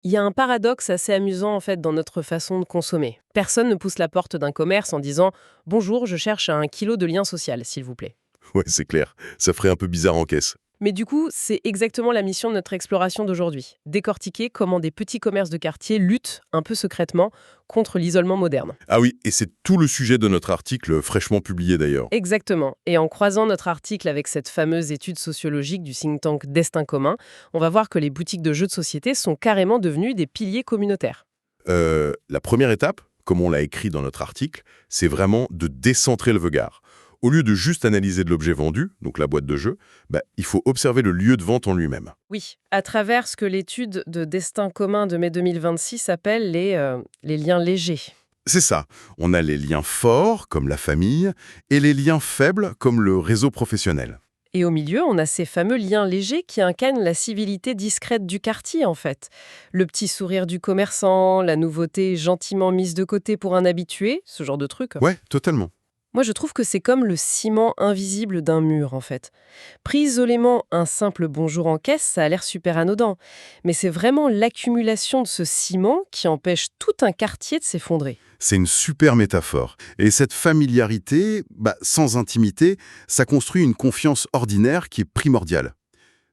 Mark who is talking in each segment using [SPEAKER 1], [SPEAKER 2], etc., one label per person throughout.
[SPEAKER 1] Il y a un paradoxe assez amusant en fait dans notre façon de consommer. Personne ne pousse la porte d'un commerce en disant «Bonjour, je cherche un kilo de lien social, s'il vous plaît».
[SPEAKER 2] Ouais, c'est clair. Ça ferait un peu bizarre en caisse.
[SPEAKER 1] Mais du coup, c'est exactement la mission de notre exploration d'aujourd'hui. Décortiquer comment des petits commerces de quartier luttent, un peu secrètement, contre l'isolement moderne.
[SPEAKER 2] Ah oui, et c'est tout le sujet de notre article fraîchement publié d'ailleurs.
[SPEAKER 1] Exactement. Et en croisant notre article avec cette fameuse étude sociologique du think tank Destin commun, on va voir que les boutiques de jeux de société sont carrément devenues des piliers communautaires.
[SPEAKER 2] La première étape, comme on l'a écrit dans notre article, c'est vraiment de décentrer le regard. Au lieu de juste analyser de l'objet vendu, donc la boîte de jeu, il faut observer le lieu de vente en lui-même.
[SPEAKER 1] Oui, à travers ce que l'étude de Destin commun de mai 2026 appelle les liens légers.
[SPEAKER 2] C'est ça. On a les liens forts, comme la famille, et les liens faibles, comme le réseau professionnel.
[SPEAKER 1] Et au milieu, on a ces fameux liens légers qui incarnent la civilité discrète du quartier, en fait. Le petit sourire du commerçant, la nouveauté gentiment mise de côté pour un habitué, ce genre de truc.
[SPEAKER 2] Ouais, totalement.
[SPEAKER 1] Moi, je trouve que c'est comme le ciment invisible d'un mur, en fait. Pris isolément, un simple bonjour en caisse, ça a l'air super anodin. Mais c'est vraiment l'accumulation de ce ciment qui empêche tout un quartier de s'effondrer.
[SPEAKER 2] C'est une super métaphore. Et cette familiarité, sans intimité, ça construit une confiance ordinaire qui est primordiale.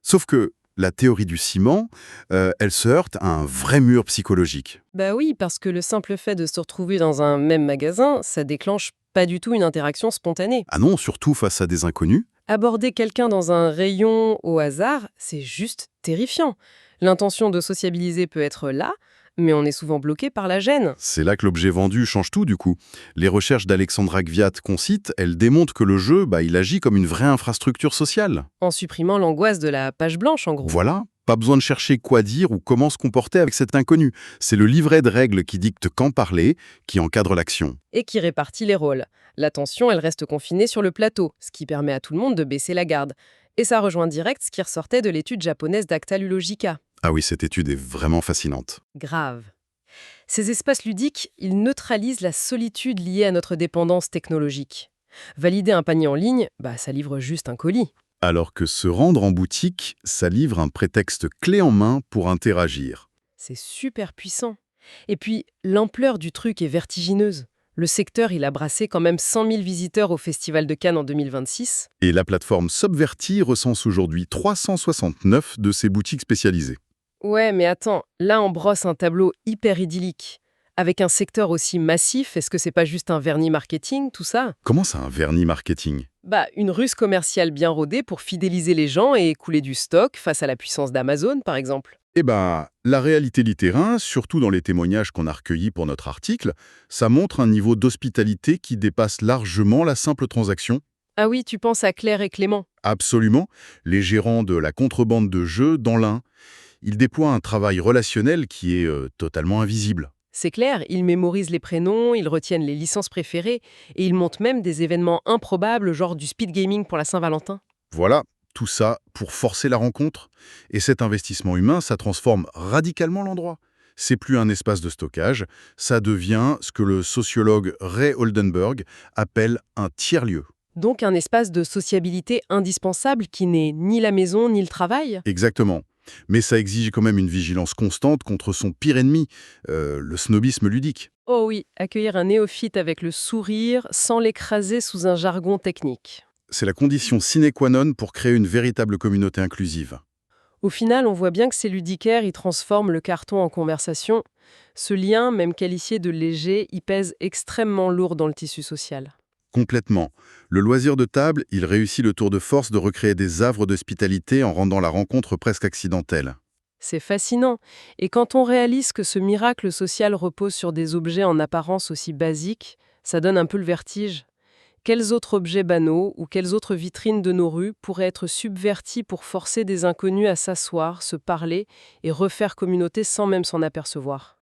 [SPEAKER 2] Sauf que la théorie du ciment, elle se heurte à un vrai mur psychologique.
[SPEAKER 1] Bah oui, parce que le simple fait de se retrouver dans un même magasin, ça déclenche pas du tout une interaction spontanée.
[SPEAKER 2] Ah non, surtout face à des inconnus.
[SPEAKER 1] Aborder quelqu'un dans un rayon au hasard, c'est juste terrifiant. L'intention de sociabiliser peut être là, mais on est souvent bloqué par la gêne.
[SPEAKER 2] C'est là que l'objet vendu change tout, du coup. Les recherches d'Alexandra Gviat qu'on cite, elles démontrent que le jeu, il agit comme une vraie infrastructure sociale.
[SPEAKER 1] En supprimant l'angoisse de la page blanche, en gros.
[SPEAKER 2] Voilà, pas besoin de chercher quoi dire ou comment se comporter avec cet inconnu. C'est le livret de règles qui dicte quand parler, qui encadre l'action.
[SPEAKER 1] Et qui répartit les rôles. L'attention, elle reste confinée sur le plateau, ce qui permet à tout le monde de baisser la garde. Et ça rejoint direct ce qui ressortait de l'étude japonaise d'Actalulogica.
[SPEAKER 2] Ah oui, cette étude est vraiment fascinante.
[SPEAKER 1] Grave. Ces espaces ludiques, ils neutralisent la solitude liée à notre dépendance technologique. Valider un panier en ligne, ça livre juste un colis.
[SPEAKER 2] Alors que se rendre en boutique, ça livre un prétexte clé en main pour interagir.
[SPEAKER 1] C'est super puissant. Et puis, l'ampleur du truc est vertigineuse. Le secteur, il a brassé quand même 100 000 visiteurs au Festival de Cannes en 2026.
[SPEAKER 2] Et la plateforme Subverti recense aujourd'hui 369 de ses boutiques spécialisées.
[SPEAKER 1] Ouais, mais attends, là on brosse un tableau hyper idyllique. Avec un secteur aussi massif, est-ce que c'est pas juste un vernis marketing, tout ça?
[SPEAKER 2] Comment ça, un vernis marketing?
[SPEAKER 1] Une ruse commerciale bien rodée pour fidéliser les gens et écouler du stock face à la puissance d'Amazon, par exemple.
[SPEAKER 2] La réalité du terrain, surtout dans les témoignages qu'on a recueillis pour notre article, ça montre un niveau d'hospitalité qui dépasse largement la simple transaction.
[SPEAKER 1] Ah oui, tu penses à Claire et Clément.
[SPEAKER 2] Absolument, les gérants de la contrebande de jeux dans l'Ain, ils déploient un travail relationnel qui est totalement invisible.
[SPEAKER 1] C'est clair, ils mémorisent les prénoms, ils retiennent les licences préférées et ils montent même des événements improbables, genre du speed gaming pour la Saint-Valentin.
[SPEAKER 2] Voilà, tout ça pour forcer la rencontre. Et cet investissement humain, ça transforme radicalement l'endroit. C'est plus un espace de stockage, ça devient ce que le sociologue Ray Oldenburg appelle un tiers-lieu.
[SPEAKER 1] Donc un espace de sociabilité indispensable qui n'est ni la maison ni le travail.
[SPEAKER 2] Exactement. Mais ça exige quand même une vigilance constante contre son pire ennemi, le snobisme ludique.
[SPEAKER 1] Oh oui, accueillir un néophyte avec le sourire sans l'écraser sous un jargon technique.
[SPEAKER 2] C'est la condition sine qua non pour créer une véritable communauté inclusive.
[SPEAKER 1] Au final, on voit bien que ces ludicaires y transforment le carton en conversation. Ce lien, même qualifié de léger, y pèse extrêmement lourd dans le tissu social.
[SPEAKER 2] Complètement. Le loisir de table, il réussit le tour de force de recréer des havres d'hospitalité en rendant la rencontre presque accidentelle.
[SPEAKER 1] C'est fascinant. Et quand on réalise que ce miracle social repose sur des objets en apparence aussi basiques, ça donne un peu le vertige. Quels autres objets banaux ou quelles autres vitrines de nos rues pourraient être subvertis pour forcer des inconnus à s'asseoir, se parler et refaire communauté sans même s'en apercevoir?